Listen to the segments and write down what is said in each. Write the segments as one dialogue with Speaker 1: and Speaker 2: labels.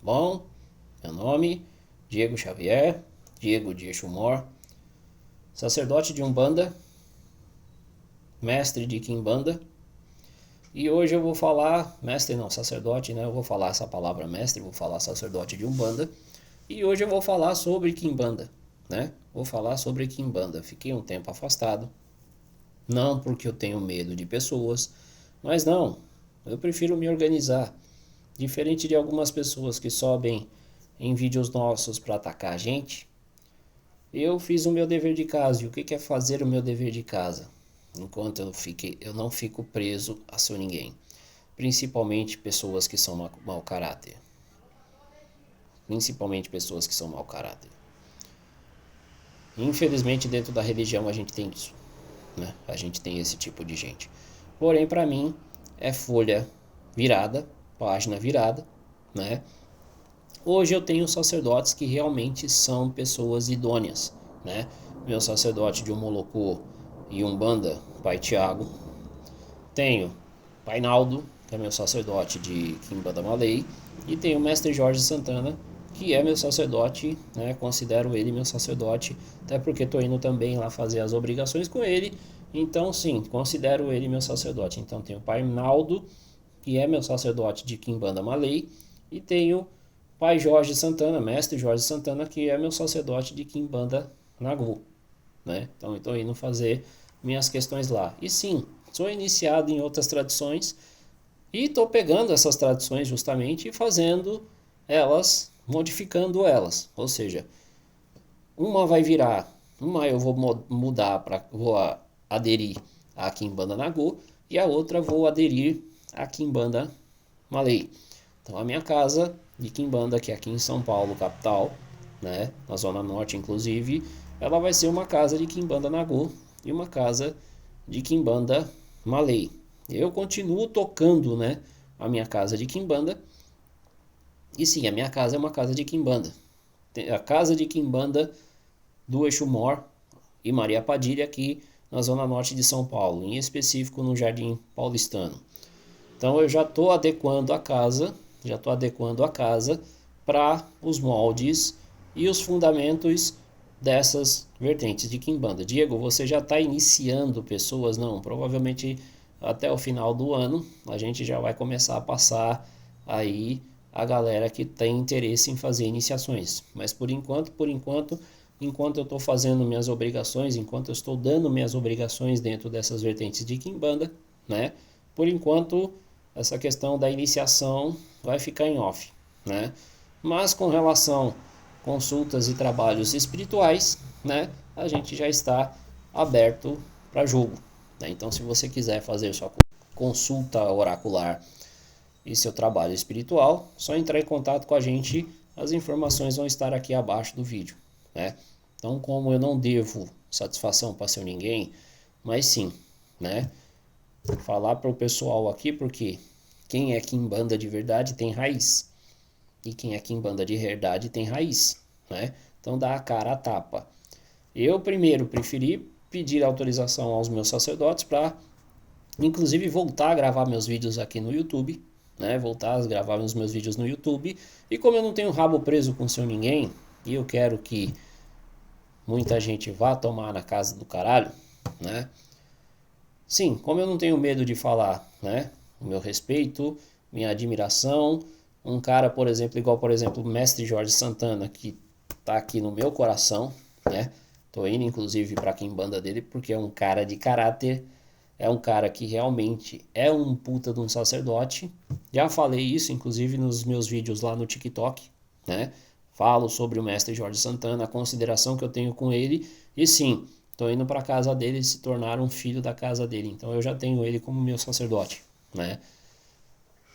Speaker 1: Bom, meu nome, Diego Xavier, Diego de Exumor, sacerdote de Umbanda, mestre de Quimbanda. E hoje eu vou falar, mestre não, sacerdote, né? Eu vou falar essa palavra mestre, vou falar sacerdote de Umbanda. E hoje eu vou falar sobre Quimbanda, né? Vou falar sobre Quimbanda. Fiquei um tempo afastado, não porque eu tenho medo de pessoas, mas não, eu prefiro me organizar. Diferente de algumas pessoas que sobem em vídeos nossos para atacar a gente, eu fiz o meu dever de casa. E o que é fazer o meu dever de casa? Enquanto eu não fico preso a seu ninguém. Principalmente pessoas que são mau caráter. Principalmente pessoas que são mau caráter. Infelizmente, dentro da religião a gente tem isso, né? A gente tem esse tipo de gente. Porém, para mim, é folha virada, página virada, né? Hoje eu tenho sacerdotes que realmente são pessoas idôneas, né? Meu sacerdote de Umolocô e Umbanda, Pai Tiago. Tenho Pai Naldo, que é meu sacerdote de Quimbanda Malay. E tenho o Mestre Jorge Santana, que é meu sacerdote, né? Considero ele meu sacerdote, até porque estou indo também lá fazer as obrigações com ele. Então, sim, considero ele meu sacerdote. Então, tenho o Pai Naldo, que é meu sacerdote de Quimbanda Malay. E tenho Pai Jorge Santana, Mestre Jorge Santana, que é meu sacerdote de Quimbanda Nagu, né? Então eu estou indo fazer minhas questões lá. E sim, sou iniciado em outras tradições e estou pegando essas tradições justamente e fazendo elas, modificando elas. Ou seja, uma vai virar, uma eu vou mudar para vou aderir a Quimbanda Nagu e a outra vou aderir a Quimbanda Malay. Então a minha casa de Quimbanda, que é aqui em São Paulo, capital, né, na zona norte inclusive, ela vai ser uma casa de Quimbanda Nagô e uma casa de Quimbanda Malay. Eu continuo tocando, né, a minha casa de Quimbanda. E sim, a minha casa é uma casa de Quimbanda. A casa de Quimbanda do Exumor e Maria Padilha aqui na zona norte de São Paulo, em específico no Jardim Paulistano. Então eu já estou adequando a casa para os moldes e os fundamentos dessas vertentes de Quimbanda. Diego, você já está iniciando pessoas? Não, provavelmente até o final do ano a gente já vai começar a passar aí a galera que tem interesse em fazer iniciações. Mas enquanto eu estou fazendo minhas obrigações, enquanto eu estou dando minhas obrigações dentro dessas vertentes de Quimbanda, né? Por enquanto, essa questão da iniciação vai ficar em off, né? Mas com relação a consultas e trabalhos espirituais, né? A gente já está aberto para jogo, né? Então, se você quiser fazer sua consulta oracular e seu trabalho espiritual, só entrar em contato com a gente, as informações vão estar aqui abaixo do vídeo, né? Então, como eu não devo satisfação para seu ninguém, mas sim, né? Falar para o pessoal aqui porque quem é Quimbanda de verdade tem raiz e quem é Quimbanda de verdade tem raiz, né? Então dá a cara a tapa. Eu primeiro preferi pedir autorização aos meus sacerdotes para inclusive voltar a gravar meus vídeos aqui no YouTube, né? Voltar a gravar os meus vídeos no YouTube. E como eu não tenho rabo preso com seu ninguém e eu quero que muita gente vá tomar na casa do caralho, né? Sim, como eu não tenho medo de falar, né? O meu respeito, minha admiração, um cara, por exemplo, igual, por exemplo, o Mestre Jorge Santana, que tá aqui no meu coração, né? Tô indo, inclusive, pra Quimbanda dele, porque é um cara de caráter, é um cara que realmente é um puta de um sacerdote. Já falei isso, inclusive, nos meus vídeos lá no TikTok, né? Falo sobre o Mestre Jorge Santana, a consideração que eu tenho com ele, e sim, estou indo para a casa dele e se tornar um filho da casa dele. Então eu já tenho ele como meu sacerdote, né?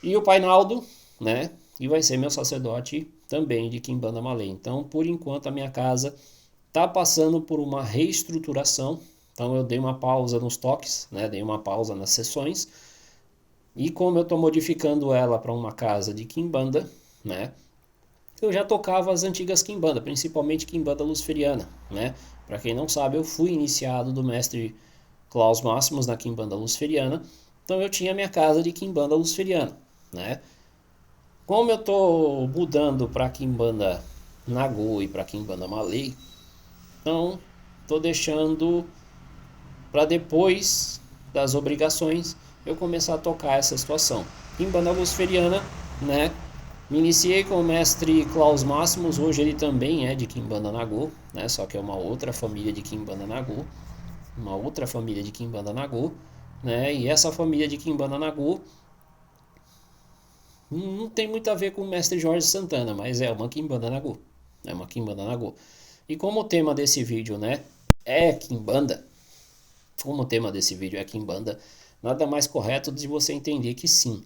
Speaker 1: E o Pai Naldo, né? E vai ser meu sacerdote também de Quimbanda Malay. Então, por enquanto, a minha casa está passando por uma reestruturação. Então eu dei uma pausa nos toques, né? Dei uma pausa nas sessões. E como eu estou modificando ela para uma casa de Quimbanda, né? Eu já tocava as antigas Quimbanda, principalmente Quimbanda Luciferiana, né? Para quem não sabe, eu fui iniciado do mestre Klaus Máximos na Quimbanda Luciferiana, então eu tinha minha casa de Quimbanda Luciferiana, né? Como eu tô mudando para Kimbanda Nagô e para Kimbanda Malay, então tô deixando para depois das obrigações eu começar a tocar essa situação. Kimbanda Luciferiana, né? Me iniciei com o mestre Klaus Máximos, hoje ele também é de Kimbanda Nagô, né? Só que é uma outra família de Kimbanda Nagô, né? E essa família de Kimbanda Nagô não tem muito a ver com o mestre Jorge Santana, mas é uma Kimbanda Nagô, é uma Kimbanda Nagô. E como o tema desse vídeo, né, é Kimbanda, como o tema desse vídeo é Kimbanda, nada mais correto de você entender que sim,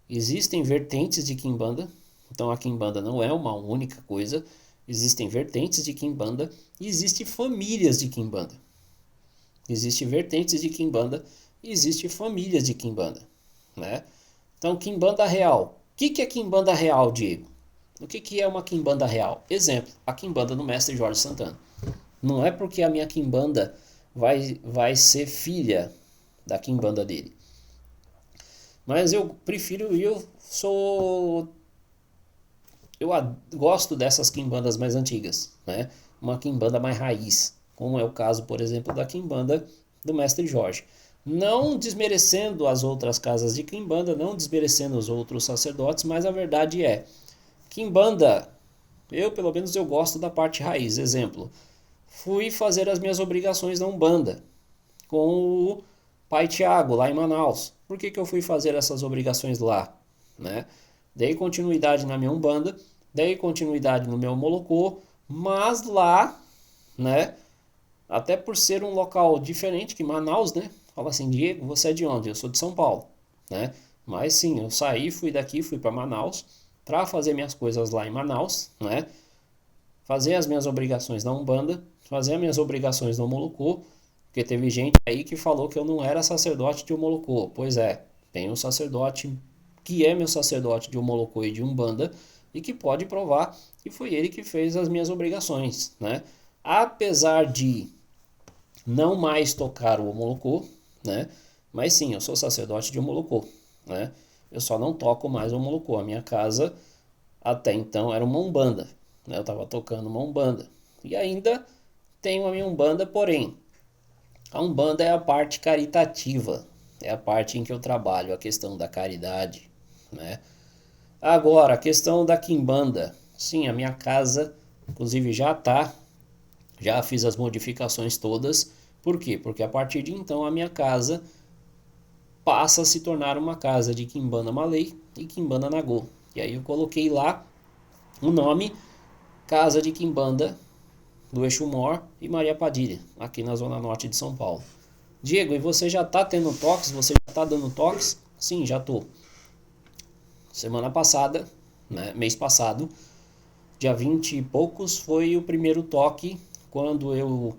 Speaker 1: existem vertentes de Kimbanda, então a Kimbanda não é uma única coisa, existem vertentes de Kimbanda e existem famílias de Kimbanda. Existem vertentes de Kimbanda e existem famílias de Kimbanda, né? Então, Kimbanda real. O que é Kimbanda real, Diego? O que é uma Kimbanda real? Exemplo, a Kimbanda do mestre Jorge Santana. Não é porque a minha Kimbanda vai ser filha da Kimbanda dele. Mas eu prefiro, eu gosto dessas Kimbandas mais antigas, né? Uma Kimbanda mais raiz, como é o caso, por exemplo, da Kimbanda do mestre Jorge. Não desmerecendo as outras casas de Kimbanda, não desmerecendo os outros sacerdotes, mas a verdade é, Kimbanda, pelo menos eu gosto da parte raiz. Exemplo, fui fazer as minhas obrigações na Umbanda com o Pai Tiago, lá em Manaus. Por que eu fui fazer essas obrigações lá? Né? Dei continuidade na minha Umbanda, dei continuidade no meu Molocô, mas lá, né, até por ser um local diferente que Manaus, né, fala assim, Diego, você é de onde? Eu sou de São Paulo, né? Mas sim, eu saí, fui daqui, fui para Manaus, para fazer minhas coisas lá em Manaus, né? Fazer as minhas obrigações na Umbanda, fazer as minhas obrigações no Molocô, porque teve gente aí que falou que eu não era sacerdote de Omolocô. Pois é, tem um sacerdote que é meu sacerdote de Omolocô e de Umbanda e que pode provar que foi ele que fez as minhas obrigações, né? Apesar de não mais tocar o Omolocô, né? Mas sim, eu sou sacerdote de Omolocô, né? Eu só não toco mais o Omolocô. A minha casa até então era uma Umbanda, né? Eu estava tocando uma Umbanda. E ainda tenho a minha Umbanda, porém a Umbanda é a parte caritativa, é a parte em que eu trabalho, a questão da caridade, né? Agora, a questão da Quimbanda. Sim, a minha casa, inclusive já fiz as modificações todas. Por quê? Porque a partir de então a minha casa passa a se tornar uma casa de Quimbanda Malay e Quimbanda Nagô. E aí eu coloquei lá o nome Casa de Quimbanda do Exu Mor e Maria Padilha, aqui na zona norte de São Paulo. Diego, e você já tá tendo toques? Você já tá dando toques? Sim, já tô. Semana passada, né, mês passado, dia 20 e poucos, foi o primeiro toque quando eu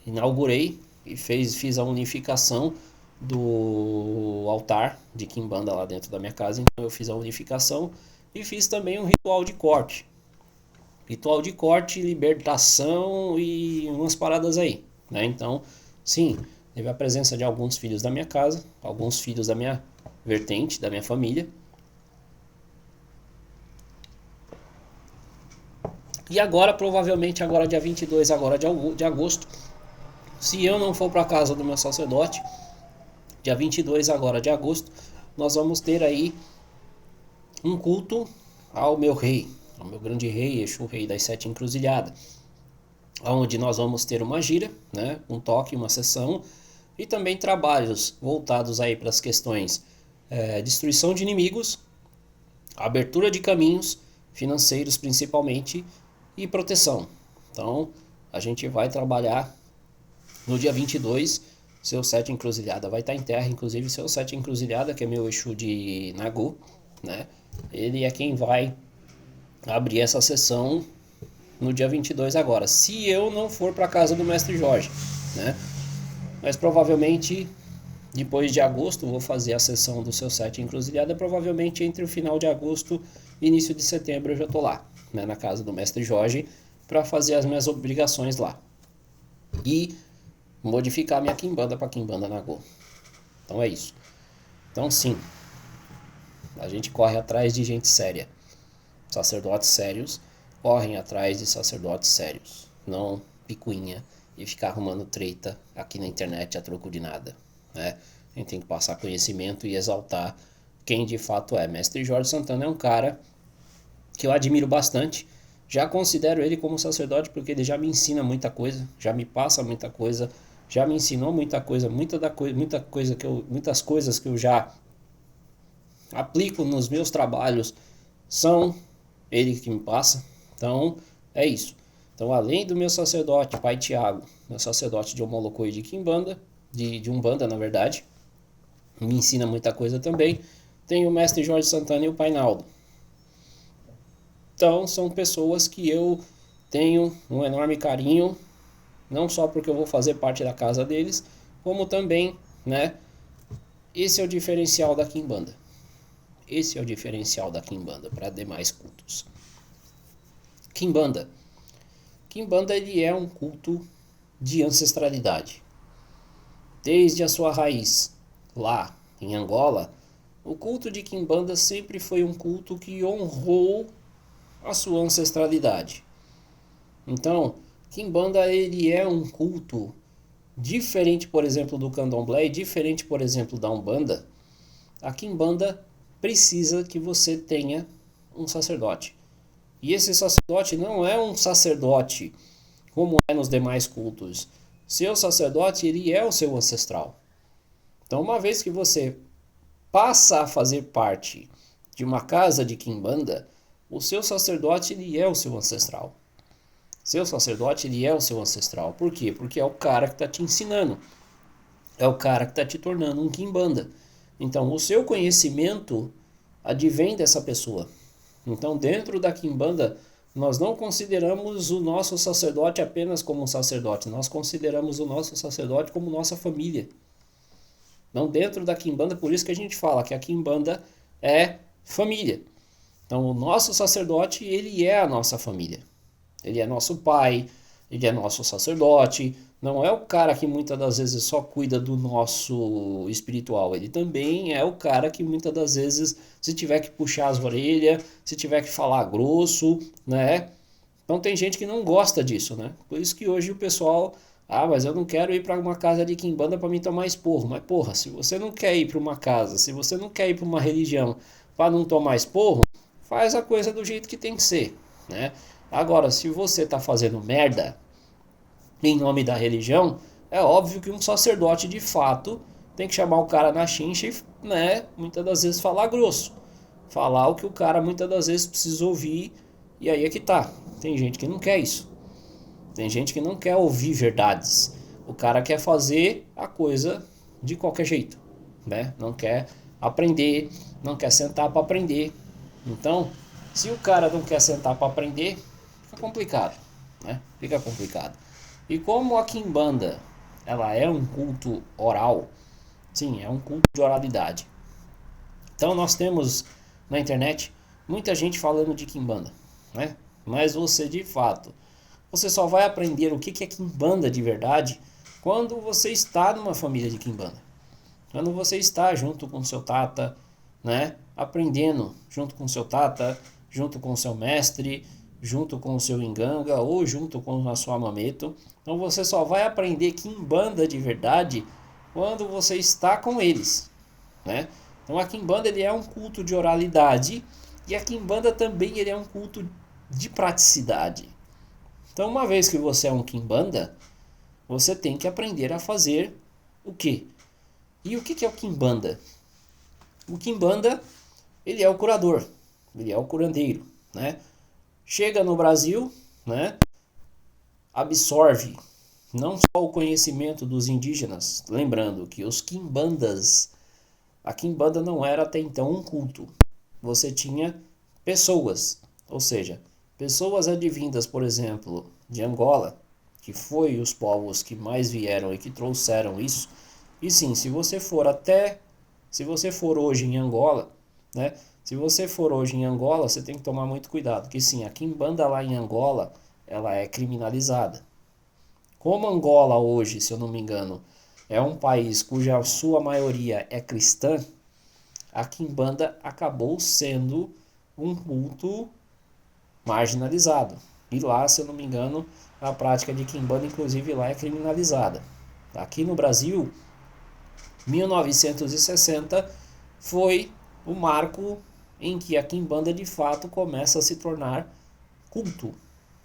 Speaker 1: inaugurei e fiz a unificação do altar de Quimbanda lá dentro da minha casa. Então eu fiz a unificação e fiz também um ritual de corte. Ritual de corte, libertação e umas paradas aí, né? Então, sim, teve a presença de alguns filhos da minha casa, alguns filhos da minha vertente, da minha família. E agora, provavelmente, agora dia 22 agora de agosto, se eu não for para casa do meu sacerdote, dia 22 agora de agosto, nós vamos ter aí um culto ao meu rei, ao meu grande rei, Exu, rei das sete encruzilhadas, onde nós vamos ter uma gira, né, um toque, uma sessão, e também trabalhos voltados aí para as questões destruição de inimigos, abertura de caminhos, financeiros principalmente, e proteção. Então, a gente vai trabalhar no dia 22, seu sete encruzilhada vai estar em terra, inclusive seu sete encruzilhada, que é meu Exu de Nagô, né? Ele é quem vai abrir essa sessão no dia 22 agora, se eu não for para casa do mestre Jorge, né? Mas provavelmente depois de agosto vou fazer a sessão do seu sete encruzilhada, provavelmente entre o final de agosto e início de setembro eu já tô lá, né, na casa do mestre Jorge, para fazer as minhas obrigações lá e modificar minha Quimbanda para Quimbanda Nagô. Então é isso. Então sim, A gente corre atrás de gente séria. Sacerdotes sérios correm atrás de sacerdotes sérios. Não picuinha e ficar arrumando treta aqui na internet a troco de nada, né? A gente tem que passar conhecimento e exaltar quem de fato é. Mestre Jorge Santana é um cara que eu admiro bastante. Já considero ele como sacerdote porque ele já me ensina muita coisa, já me passa muita coisa, já me ensinou muita coisa, muitas coisas que eu já aplico nos meus trabalhos são ele que me passa. Então é isso. Então, além do meu sacerdote, Pai Tiago, meu sacerdote de Omolocô e de Quimbanda, de Umbanda na verdade, me ensina muita coisa também, tem o mestre Jorge Santana e o Pai Naldo. Então são pessoas que eu tenho um enorme carinho, não só porque eu vou fazer parte da casa deles, como também, né? Esse é o diferencial da Quimbanda. Esse é o diferencial da Quimbanda para demais cultos. Quimbanda. Quimbanda ele é um culto de ancestralidade. Desde a sua raiz, lá em Angola, o culto de Quimbanda sempre foi um culto que honrou a sua ancestralidade. Então, Quimbanda ele é um culto diferente, por exemplo, do Candomblé e diferente, por exemplo, da Umbanda. A Quimbanda precisa que você tenha um sacerdote. E esse sacerdote não é um sacerdote como é nos demais cultos. Seu sacerdote, ele é o seu ancestral. Então, uma vez que você passa a fazer parte de uma casa de Quimbanda, o seu sacerdote, ele é o seu ancestral. Seu sacerdote, ele é o seu ancestral. Por quê? Porque é o cara que está te ensinando. É o cara que está te tornando um Quimbanda. Então, o seu conhecimento advém dessa pessoa. Então, dentro da Quimbanda, nós não consideramos o nosso sacerdote apenas como um sacerdote. Nós consideramos o nosso sacerdote como nossa família. Não dentro da Quimbanda, por isso que a gente fala que a Quimbanda é família. Então, o nosso sacerdote, ele é a nossa família. Ele é nosso pai, ele é nosso sacerdote. Não é o cara que muitas das vezes só cuida do nosso espiritual. Ele também é o cara que muitas das vezes, se tiver que puxar as orelhas, se tiver que falar grosso, né? Então tem gente que não gosta disso, né? Por isso que hoje o pessoal, mas eu não quero ir para uma casa de quimbanda para me tomar esporro. Mas porra, se você não quer ir para uma casa, se você não quer ir para uma religião para não tomar esporro, faz a coisa do jeito que tem que ser, né? Agora, se você está fazendo merda em nome da religião, é óbvio que um sacerdote de fato tem que chamar o cara na chincha e, né, muitas das vezes falar grosso. Falar o que o cara muitas das vezes precisa ouvir, e aí é que tá. Tem gente que não quer isso. Tem gente que não quer ouvir verdades. O cara quer fazer a coisa de qualquer jeito, né? Não quer aprender, não quer sentar para aprender. Então, se o cara não quer sentar para aprender, fica complicado, né? Fica complicado. E como a Quimbanda, ela é um culto oral, sim, é um culto de oralidade. Então nós temos na internet muita gente falando de Quimbanda, né? Mas você de fato, você só vai aprender o que é Quimbanda de verdade quando você está numa família de Quimbanda. Quando você está junto com seu tata, né? Aprendendo junto com seu tata, junto com seu mestre, junto com o seu inganga ou junto com a sua mameto. Então você só vai aprender Quimbanda de verdade quando você está com eles, né? Então a Quimbanda ele é um culto de oralidade e a Quimbanda também ele é um culto de praticidade. Então uma vez que você é um Quimbanda, você tem que aprender a fazer o quê? E o que é o Quimbanda? O Quimbanda ele é o curador, ele é o curandeiro, né? Chega no Brasil, né? Absorve não só o conhecimento dos indígenas, lembrando que os Quimbandas, a Quimbanda não era até então um culto. Você tinha pessoas, ou seja, pessoas advindas, por exemplo, de Angola, que foi os povos que mais vieram e que trouxeram isso. E sim, se você for hoje em Angola, né? Se você for hoje em Angola, você tem que tomar muito cuidado, que sim, a Quimbanda lá em Angola, ela é criminalizada. Como Angola hoje, se eu não me engano, é um país cuja sua maioria é cristã, a quimbanda acabou sendo um culto marginalizado. E lá, se eu não me engano, a prática de quimbanda, inclusive lá, é criminalizada. Aqui no Brasil, 1960 foi o marco em que a quimbanda de fato começa a se tornar culto,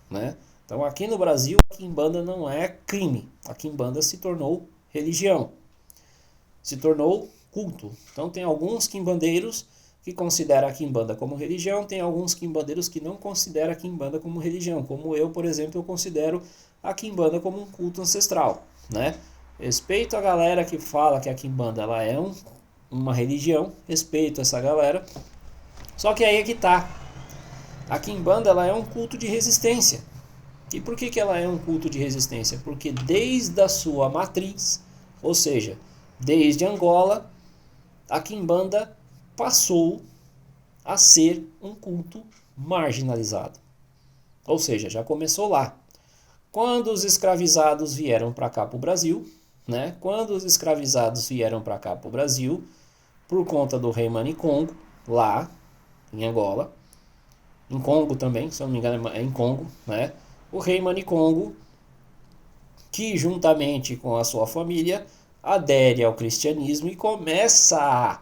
Speaker 1: né? Então aqui no Brasil a quimbanda não é crime, a quimbanda se tornou religião, se tornou culto. Então tem alguns quimbandeiros que consideram a quimbanda como religião, tem alguns quimbandeiros que não consideram a quimbanda como religião, como eu, por exemplo, eu considero a quimbanda como um culto ancestral, né? Respeito a galera que fala que a quimbanda ela é uma religião, respeito essa galera. Só que aí é que tá. A quimbanda ela é um culto de resistência. E por que ela é um culto de resistência? Porque desde a sua matriz, ou seja, desde Angola, a quimbanda passou a ser um culto marginalizado. Ou seja, já começou lá. Quando os escravizados vieram para cá para o Brasil, né? Quando os escravizados vieram para cá para o Brasil, por conta do rei Manicongo, lá em Angola, em Congo também, se eu não me engano é em Congo, né? O rei Manicongo, que juntamente com a sua família adere ao cristianismo e começa a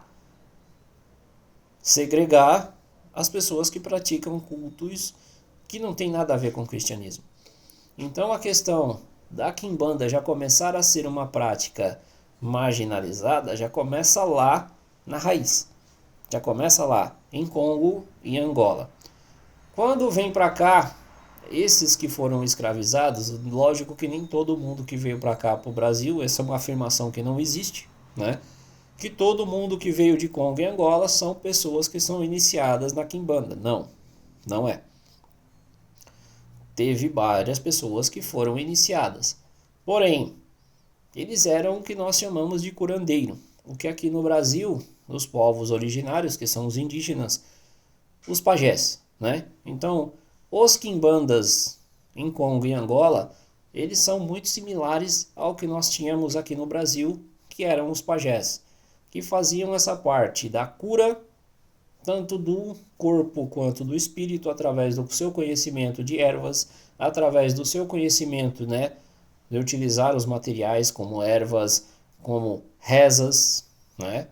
Speaker 1: segregar as pessoas que praticam cultos que não tem nada a ver com o cristianismo. Então a questão da quimbanda já começar a ser uma prática marginalizada já começa lá na raiz. Já começa lá, em Congo e Angola. Quando vem para cá, esses que foram escravizados, lógico que nem todo mundo que veio para cá, para o Brasil, essa é uma afirmação que não existe, né? Que todo mundo que veio de Congo e Angola são pessoas que são iniciadas na quimbanda. Não, não é. Teve várias pessoas que foram iniciadas. Porém, eles eram o que nós chamamos de curandeiro. O que aqui no Brasil, os povos originários, que são os indígenas, os pajés, né? Então, os quimbandas em Congo e Angola, eles são muito similares ao que nós tínhamos aqui no Brasil, que eram os pajés, que faziam essa parte da cura, tanto do corpo quanto do espírito, através do seu conhecimento de ervas, através do seu conhecimento, né, de utilizar os materiais como ervas, como rezas, né,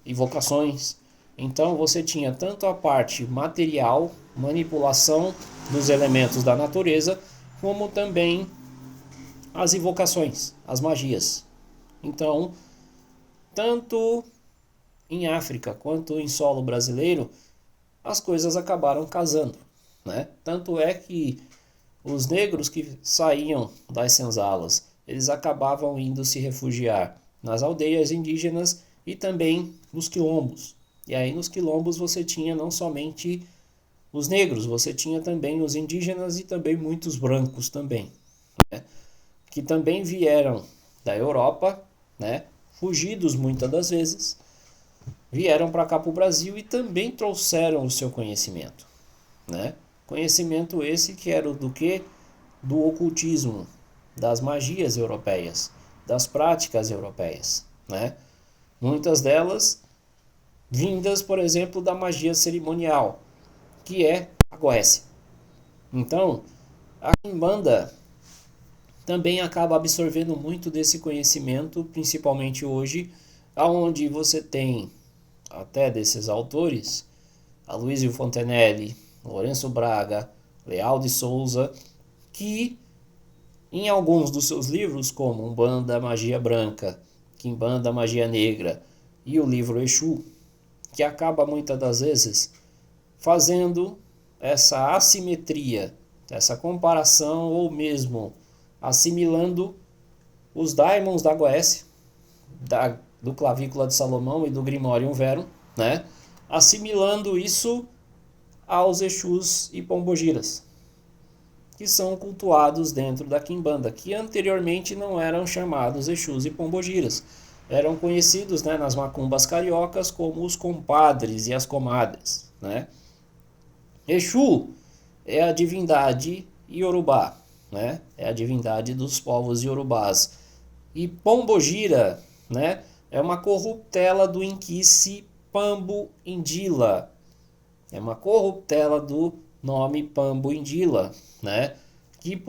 Speaker 1: invocações. Então você tinha tanto a parte material, manipulação dos elementos da natureza, como também as invocações, as magias. Então, tanto em África quanto em solo brasileiro, as coisas acabaram casando, né? Tanto é que os negros que saíam das senzalas, eles acabavam indo se refugiar nas aldeias indígenas e também nos quilombos. E aí nos quilombos você tinha não somente os negros, você tinha também os indígenas e também muitos brancos também, né? Que também vieram da Europa, né? Fugidos muitas das vezes, vieram para cá para o Brasil e também trouxeram o seu conhecimento, né? Conhecimento esse que era do que? Do ocultismo, das magias europeias, das práticas europeias, né? Muitas delas vindas, por exemplo, da magia cerimonial, que é a Goécia. Então, a quimbanda também acaba absorvendo muito desse conhecimento, principalmente hoje, aonde você tem até desses autores, Aloysio Fontenelle, Lourenço Braga, Leal de Souza, que em alguns dos seus livros, como Umbanda Magia Branca, Quimbanda Magia Negra e o livro Exu, que acaba muitas das vezes fazendo essa assimetria, essa comparação ou mesmo assimilando os daimons da Goécia, do Clavícula de Salomão e do Grimorium Verum, né? Assimilando isso aos Exus e Pombogiras, que são cultuados dentro da quimbanda, que anteriormente não eram chamados Exus e Pombogiras. Eram conhecidos, né, nas macumbas cariocas como os compadres e as comadres, né? Exu é a divindade iorubá, né? É a divindade dos povos iorubás. E Pombogira, né, é uma corruptela do Inquice Pambo-Indila. É uma corruptela do nome Pambo-Indila, né? Que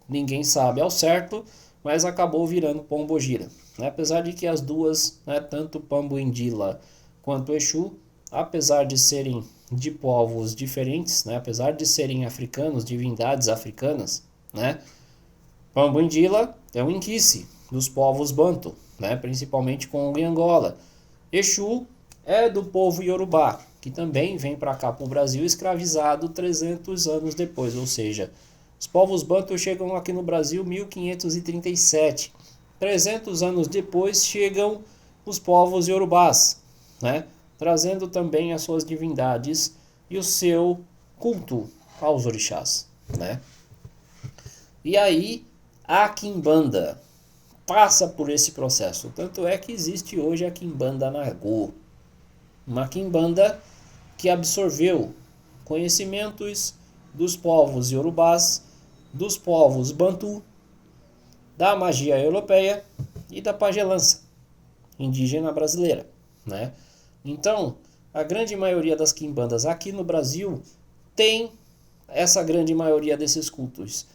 Speaker 1: ninguém sabe ao certo, mas acabou virando Pombogira. Né? Apesar de que as duas, né, tanto Pambo-Indila quanto Exu, apesar de serem de povos diferentes, né, apesar de serem africanos, divindades africanas, né, Pambo-Indila é um inquice dos povos Banto, né, principalmente Congo e Angola. Exu é do povo Yorubá, que também vem para cá para o Brasil escravizado 300 anos depois, ou seja, os povos Bantu chegam aqui no Brasil em 1537. 300 anos depois chegam os povos Yorubás, né? Trazendo também as suas divindades e o seu culto aos orixás, né? E aí a Quimbanda passa por esse processo. Tanto é que existe hoje a Quimbanda Nagô. Uma Quimbanda que absorveu conhecimentos dos povos Yorubás, dos povos Bantu, da magia europeia e da pagelança indígena brasileira, né? Então, a grande maioria das quimbandas aqui no Brasil tem essa grande maioria desses cultos.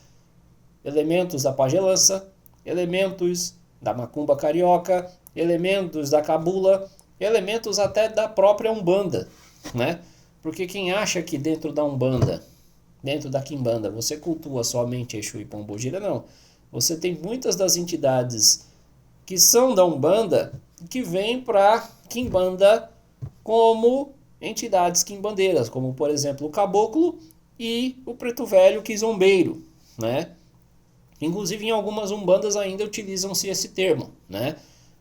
Speaker 1: Elementos da pagelança, elementos da macumba carioca, elementos da cabula, elementos até da própria Umbanda, né? Porque quem acha que dentro da Umbanda, dentro da Quimbanda, você cultua somente Exu e Pombogira, não. Você tem muitas das entidades que são da Umbanda que vêm para Quimbanda como entidades quimbandeiras, como por exemplo o Caboclo e o Preto Velho Quizombeiro, né? Inclusive em algumas umbandas ainda utilizam-se esse termo, né?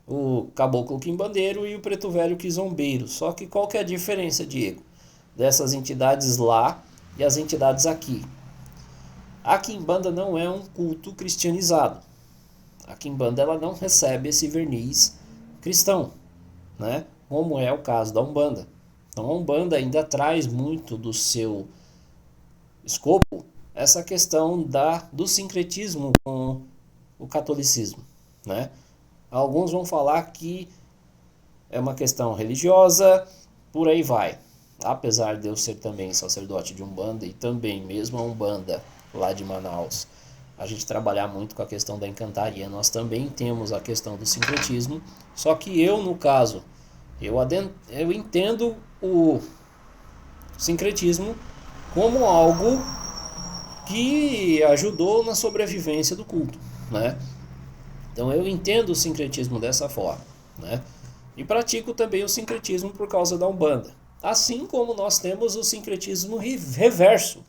Speaker 1: O Caboclo Quimbandeiro e o Preto Velho Quizombeiro. Só que qual que é a diferença, Diego, dessas entidades lá e as entidades aqui? A Quimbanda não é um culto cristianizado. A Quimbanda ela não recebe esse verniz cristão, né? Como é o caso da Umbanda. Então a Umbanda ainda traz muito do seu escopo essa questão do sincretismo com o catolicismo, né? Alguns vão falar que é uma questão religiosa, por aí vai. Apesar de eu ser também sacerdote de Umbanda e também mesmo a Umbanda lá de Manaus, a gente trabalhar muito com a questão da encantaria, nós também temos a questão do sincretismo, só que eu, no caso, eu entendo o sincretismo como algo que ajudou na sobrevivência do culto, né? Então eu entendo o sincretismo dessa forma, né? E pratico também o sincretismo por causa da Umbanda. Assim como nós temos o sincretismo reverso.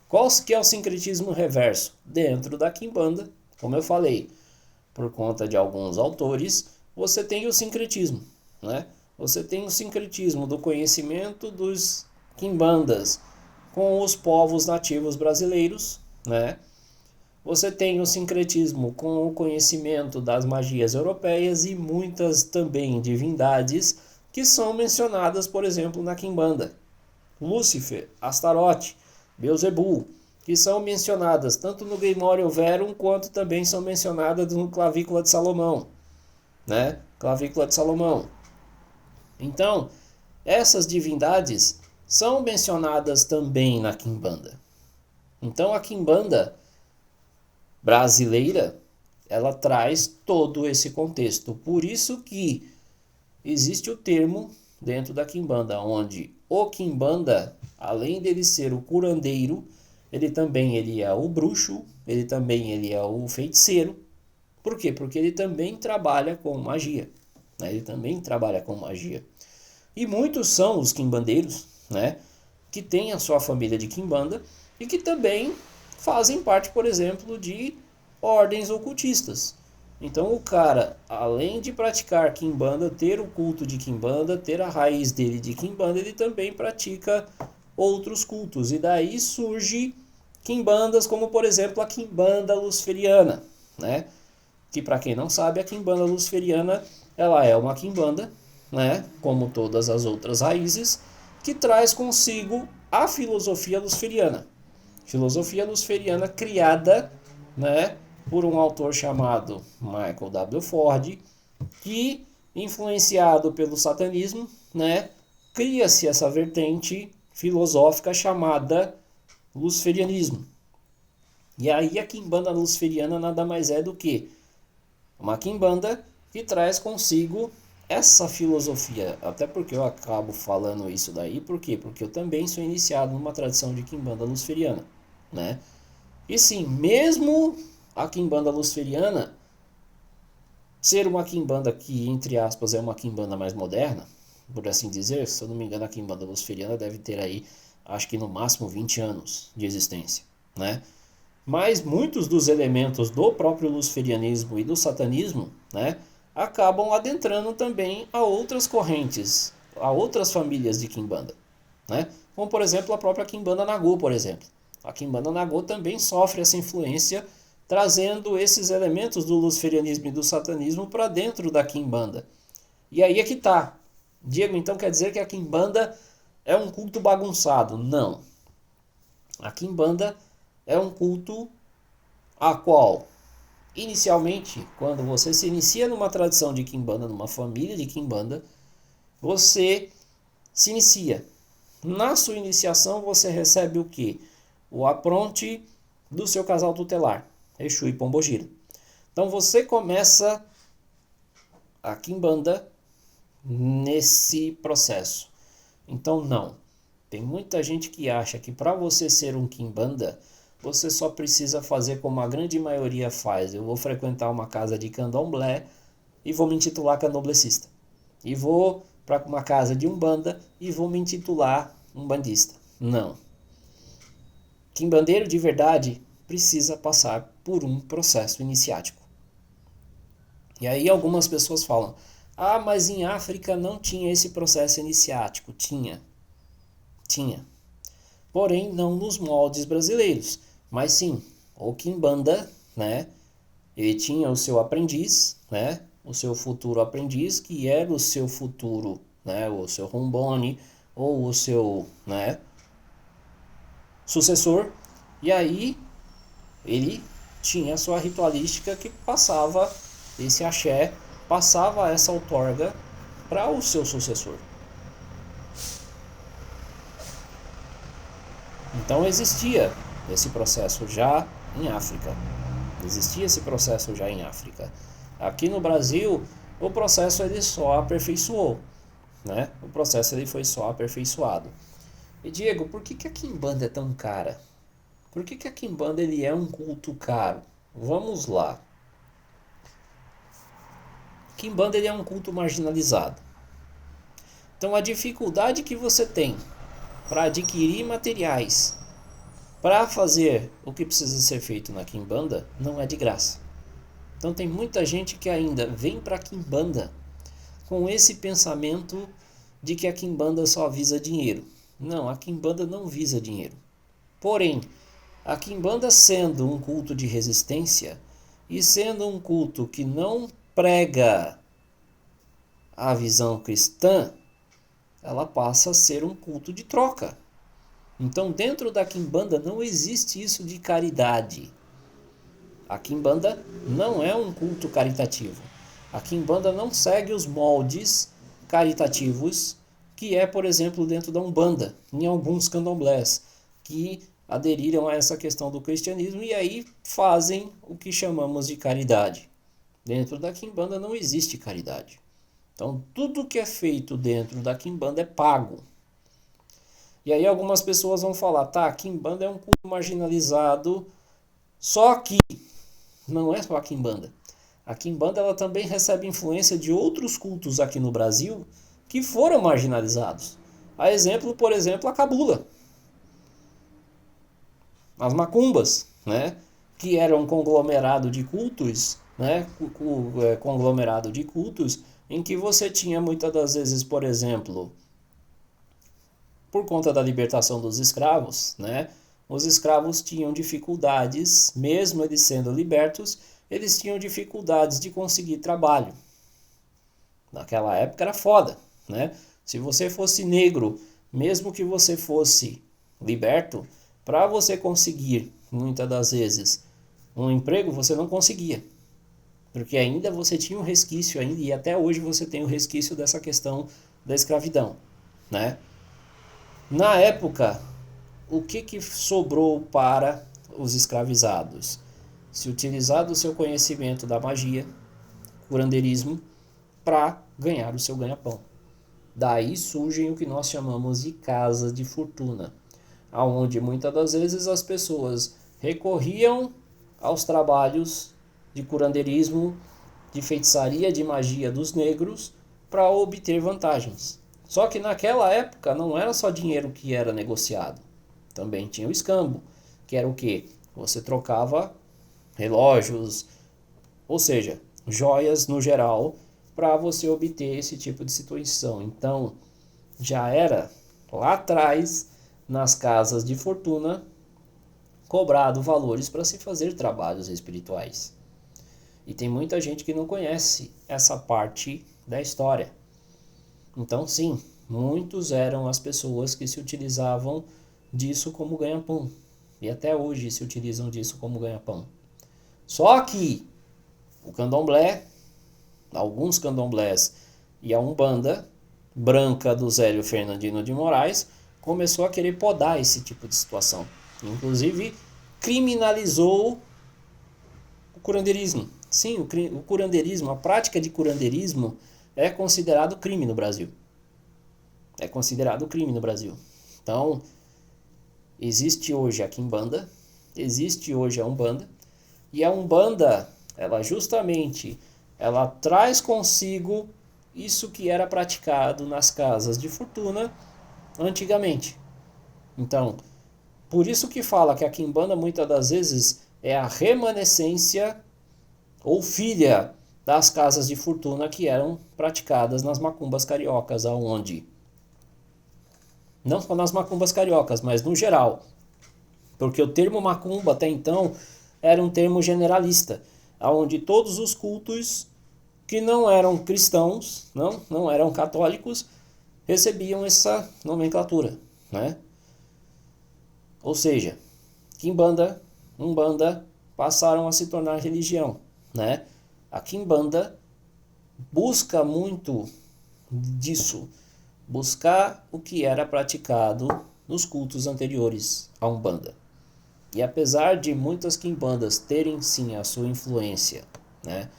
Speaker 1: Qual que é o sincretismo reverso? Dentro da Quimbanda, como eu falei, por conta de alguns autores, você tem o sincretismo, né? Você tem o sincretismo do conhecimento dos quimbandas com os povos nativos brasileiros, né? Você tem o sincretismo com o conhecimento das magias europeias e muitas também divindades que são mencionadas, por exemplo, na Quimbanda. Lúcifer, Astarote, Beelzebul, que são mencionadas tanto no Grimório Verum quanto também são mencionadas no Clavícula de Salomão, né? Clavícula de Salomão. Então, essas divindades são mencionadas também na Quimbanda. Então, a Quimbanda brasileira, ela traz todo esse contexto. Por isso que existe o termo dentro da Quimbanda, onde o Quimbanda, além dele ser o curandeiro, ele é o bruxo, ele é o feiticeiro. Por quê? Porque ele também trabalha com magia, né? Ele também trabalha com magia. E muitos são os quimbandeiros, né, que têm a sua família de Quimbanda e que também fazem parte, por exemplo, de ordens ocultistas. Então o cara, além de praticar Quimbanda, ter o culto de Quimbanda, ter a raiz dele de Quimbanda, ele também pratica outros cultos. E daí surge Quimbandas como, por exemplo, a Quimbanda Luciferiana, né? Que para quem não sabe, a Quimbanda Luciferiana, ela é uma Quimbanda, né, como todas as outras raízes, que traz consigo a filosofia luciferiana. Filosofia luciferiana criada, né, por um autor chamado Michael W. Ford, que influenciado pelo satanismo, né, cria-se essa vertente filosófica chamada luciferianismo. E aí a quimbanda luciferiana nada mais é do que uma quimbanda que traz consigo essa filosofia. Até porque eu acabo falando isso daí, por quê? Porque eu também sou iniciado numa tradição de quimbanda luciferiana, né? E sim, mesmo a quimbanda luciferiana ser uma quimbanda que, entre aspas, é uma quimbanda mais moderna, por assim dizer, se eu não me engano, a quimbanda luciferiana deve ter aí, acho que no máximo 20 anos de existência, né? Mas muitos dos elementos do próprio luciferianismo e do satanismo, né, acabam adentrando também a outras correntes, a outras famílias de quimbanda, né? Como por exemplo a própria quimbanda Nagô, por exemplo. A quimbanda Nagô também sofre essa influência, trazendo esses elementos do luciferianismo e do satanismo para dentro da quimbanda. E aí é que tá. Diego, então quer dizer que a quimbanda é um culto bagunçado? Não. A quimbanda é um culto a qual, inicialmente, quando você se inicia numa tradição de quimbanda, numa família de quimbanda, você se inicia. Na sua iniciação, você recebe o quê? O apronte do seu casal tutelar, Exu e Pombogira. Então você começa a quimbanda nesse processo. Então não. Tem muita gente que acha que para você ser um quimbanda, você só precisa fazer como a grande maioria faz. Eu vou frequentar uma casa de candomblé e vou me intitular candomblecista. E vou para uma casa de umbanda e vou me intitular umbandista. Não. Quimbandeiro de verdade precisa passar por um processo iniciático. E aí algumas pessoas falam: ah, mas em África não tinha esse processo iniciático. Tinha. Porém, não nos moldes brasileiros. Mas sim, o Kimbanda, né? Ele tinha o seu aprendiz, né? O seu futuro aprendiz, que era o seu futuro, né? O seu Rumbone, ou o seu, né? Sucessor. E aí, ele tinha a sua ritualística que passava esse axé, passava essa outorga para o seu sucessor. Então existia esse processo já em África. Existia esse processo já em África. Aqui no Brasil, o processo ele só aperfeiçoou, né? O processo ele foi só aperfeiçoado. E Diego, por que a Quimbanda é tão cara? Por que a Quimbanda ele é um culto caro? Vamos lá. Quimbanda ele é um culto marginalizado. Então a dificuldade que você tem para adquirir materiais para fazer o que precisa ser feito na Quimbanda não é de graça. Então tem muita gente que ainda vem para a Quimbanda com esse pensamento de que a Quimbanda só visa dinheiro. Não, a Quimbanda não visa dinheiro. Porém, a Quimbanda sendo um culto de resistência e sendo um culto que não prega a visão cristã, ela passa a ser um culto de troca. Então, dentro da Quimbanda não existe isso de caridade. A Quimbanda não é um culto caritativo. A Quimbanda não segue os moldes caritativos que é, por exemplo, dentro da Umbanda, em alguns candomblés, que aderiram a essa questão do cristianismo e aí fazem o que chamamos de caridade. Dentro da Quimbanda não existe caridade. Então, tudo que é feito dentro da Quimbanda é pago. E aí algumas pessoas vão falar, tá, a Quimbanda é um culto marginalizado, só que não é só a Quimbanda. A Quimbanda ela também recebe influência de outros cultos aqui no Brasil que foram marginalizados. A exemplo, por exemplo, a Cabula. As macumbas, né, que eram um conglomerado de cultos, né, conglomerado de cultos em que você tinha muitas das vezes, por exemplo, por conta da libertação dos escravos, né, os escravos tinham dificuldades, mesmo eles sendo libertos, eles tinham dificuldades de conseguir trabalho. Naquela época era foda, né? Se você fosse negro, mesmo que você fosse liberto, para você conseguir, muitas das vezes, um emprego, você não conseguia. porque ainda você tinha um resquício ainda, e até hoje você tem o resquício dessa questão da escravidão, né? Na época, o que sobrou para os escravizados? Se utilizar do seu conhecimento da magia, curandeirismo, para ganhar o seu ganha-pão. Daí surgem o que nós chamamos de casas de fortuna, aonde muitas das vezes as pessoas recorriam aos trabalhos de curandeirismo, de feitiçaria, de magia dos negros para obter vantagens. Só que naquela época não era só dinheiro que era negociado, também tinha o escambo, que era o que? Você trocava relógios, ou seja, joias no geral, para você obter esse tipo de situação. Então, já era lá atrás, nas casas de fortuna, cobrado valores para se fazer trabalhos espirituais. E tem muita gente que não conhece essa parte da história. Então, sim, muitos eram as pessoas que se utilizavam disso como ganha-pão. E até hoje se utilizam disso como ganha-pão. Só que o candomblé, alguns candomblés e a Umbanda branca do Zélio Fernandino de Moraes começou a querer podar esse tipo de situação. Inclusive, criminalizou o curandeirismo. Sim, o curandeirismo, a prática de curandeirismo é considerado crime no Brasil. É considerado crime no Brasil. Então, existe hoje a Quimbanda, existe hoje a Umbanda, e a Umbanda, ela traz consigo isso que era praticado nas casas de fortuna antigamente. Então, por isso que fala que a Quimbanda muitas das vezes é a remanescência ou filha das casas de fortuna que eram praticadas nas macumbas cariocas, aonde não só nas macumbas cariocas, mas no geral, porque o termo macumba até então era um termo generalista, aonde todos os cultos que não eram cristãos, não eram católicos, recebiam essa nomenclatura, né? Ou seja, Quimbanda, Umbanda passaram a se tornar religião, né? A Quimbanda busca muito disso, buscar o que era praticado nos cultos anteriores à Umbanda. E apesar de muitas quimbandas terem sim a sua influência, né,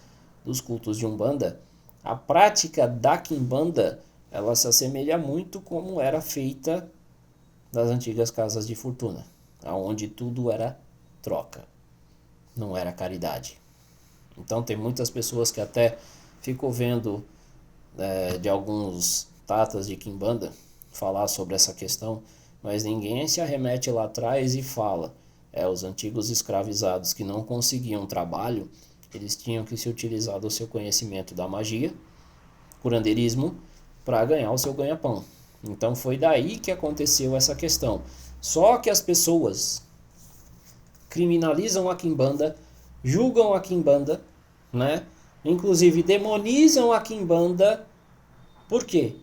Speaker 1: dos cultos de Umbanda, a prática da quimbanda ela se assemelha muito como era feita nas antigas casas de fortuna, onde tudo era troca, não era caridade. Então tem muitas pessoas que até ficam vendo de alguns tatas de quimbanda falar sobre essa questão, mas ninguém se arremete lá atrás e fala os antigos escravizados que não conseguiam trabalho, eles tinham que se utilizar do seu conhecimento da magia, curandeirismo, para ganhar o seu ganha-pão. Então foi daí que aconteceu essa questão. Só que as pessoas criminalizam a quimbanda, julgam a quimbanda, né? Inclusive demonizam a quimbanda. Por quê?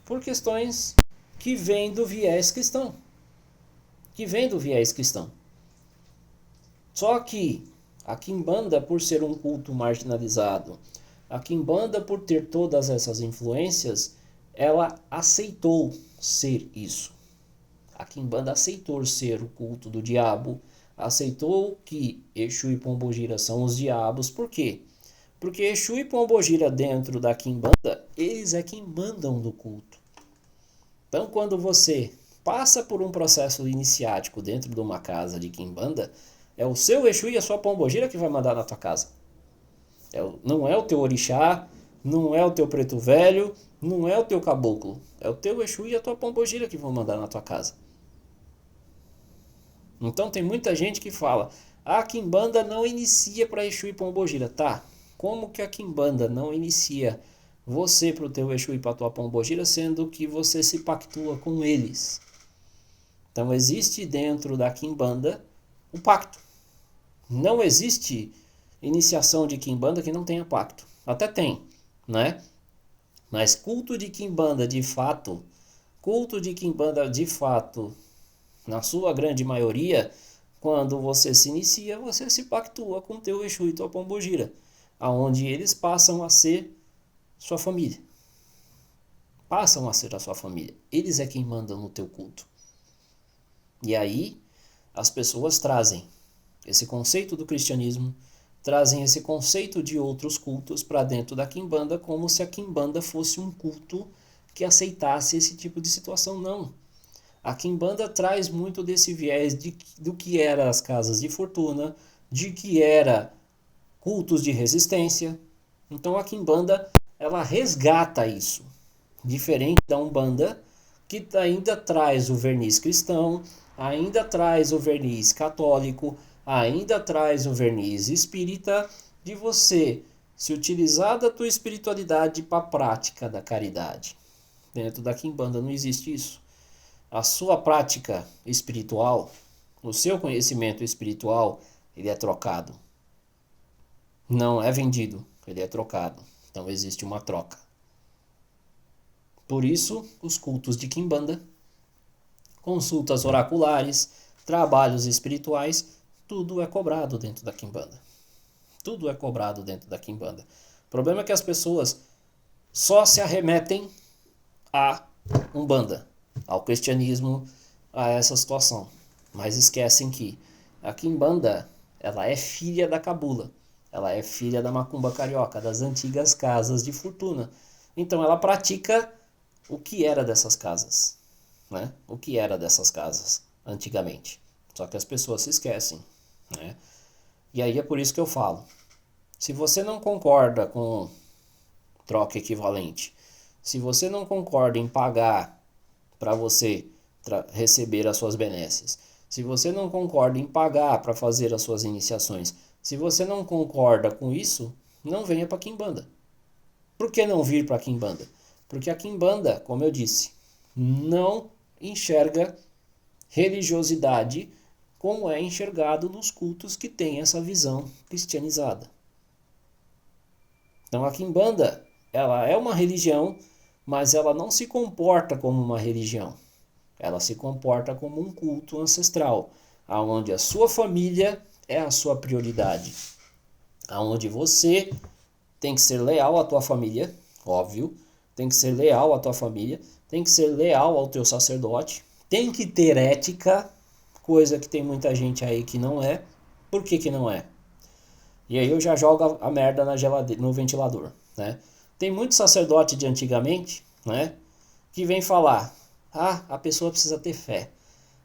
Speaker 1: Por questões que vêm do viés cristão. Só que a quimbanda, por ser um culto marginalizado, a quimbanda, por ter todas essas influências, ela aceitou ser isso. A quimbanda aceitou ser o culto do diabo, aceitou que Exu e Pombogira são os diabos. Por quê? Porque Exu e Pombogira dentro da quimbanda, eles é quem mandam do culto. Então, quando você passa por um processo iniciático dentro de uma casa de quimbanda, é o seu Exu e a sua Pombogira que vai mandar na tua casa. Não é o teu orixá, não é o teu preto velho, não é o teu caboclo. É o teu Exu e a tua Pombogira que vão mandar na tua casa. Então tem muita gente que fala, a quimbanda não inicia para Exu e Pombogira. Tá, como que a quimbanda não inicia você para o teu Exu e para a tua Pombogira, sendo que você se pactua com eles? Então existe dentro da quimbanda um pacto. Não existe iniciação de quimbanda que não tenha pacto. Até tem, né? Mas culto de quimbanda de fato, na sua grande maioria, quando você se inicia, você se pactua com teu Exu e tua Pombogira. aonde eles passam a ser sua família. Passam a ser a sua família. Eles é quem mandam no teu culto. E aí as pessoas trazem esse conceito do cristianismo, trazem esse conceito de outros cultos para dentro da quimbanda, como se a quimbanda fosse um culto que aceitasse esse tipo de situação. Não. A quimbanda traz muito desse viés do que era as casas de fortuna, de que era cultos de resistência. Então a quimbanda, ela resgata isso. Diferente da umbanda, que ainda traz o verniz cristão, ainda traz o verniz católico, ainda traz o verniz espírita, de você se utilizar da tua espiritualidade para a prática da caridade. Dentro da quimbanda não existe isso. A sua prática espiritual, o seu conhecimento espiritual, ele é trocado. Não é vendido, ele é trocado. Então existe uma troca. Por isso, os cultos de quimbanda, consultas oraculares, trabalhos espirituais, tudo é cobrado dentro da quimbanda. Tudo é cobrado dentro da quimbanda. O problema é que as pessoas só se arremetem à umbanda, ao cristianismo, a essa situação. Mas esquecem que a quimbanda, ela é filha da cabula. Ela é filha da macumba carioca, das antigas casas de fortuna. Então ela pratica o que era dessas casas, né? O que era dessas casas antigamente. Só que as pessoas se esquecem, né? E aí é por isso que eu falo. Se você não concorda com troca equivalente, se você não concorda em pagar para você receber as suas benesses, se você não concorda em pagar para fazer as suas iniciações, se você não concorda com isso, não venha para a quimbanda. Por que não vir para a quimbanda? Porque a quimbanda, como eu disse, não enxerga religiosidade como é enxergado nos cultos que têm essa visão cristianizada. Então a quimbanda, ela é uma religião, mas ela não se comporta como uma religião. Ela se comporta como um culto ancestral, onde a sua família é a sua prioridade. Onde você tem que ser leal à tua família, óbvio, tem que ser leal à tua família, tem que ser leal ao teu sacerdote, tem que ter ética, coisa que tem muita gente aí que não é. Por que que não é? E aí eu já jogo a merda no ventilador, né? Tem muito sacerdote de antigamente, né, que vem falar, a pessoa precisa ter fé.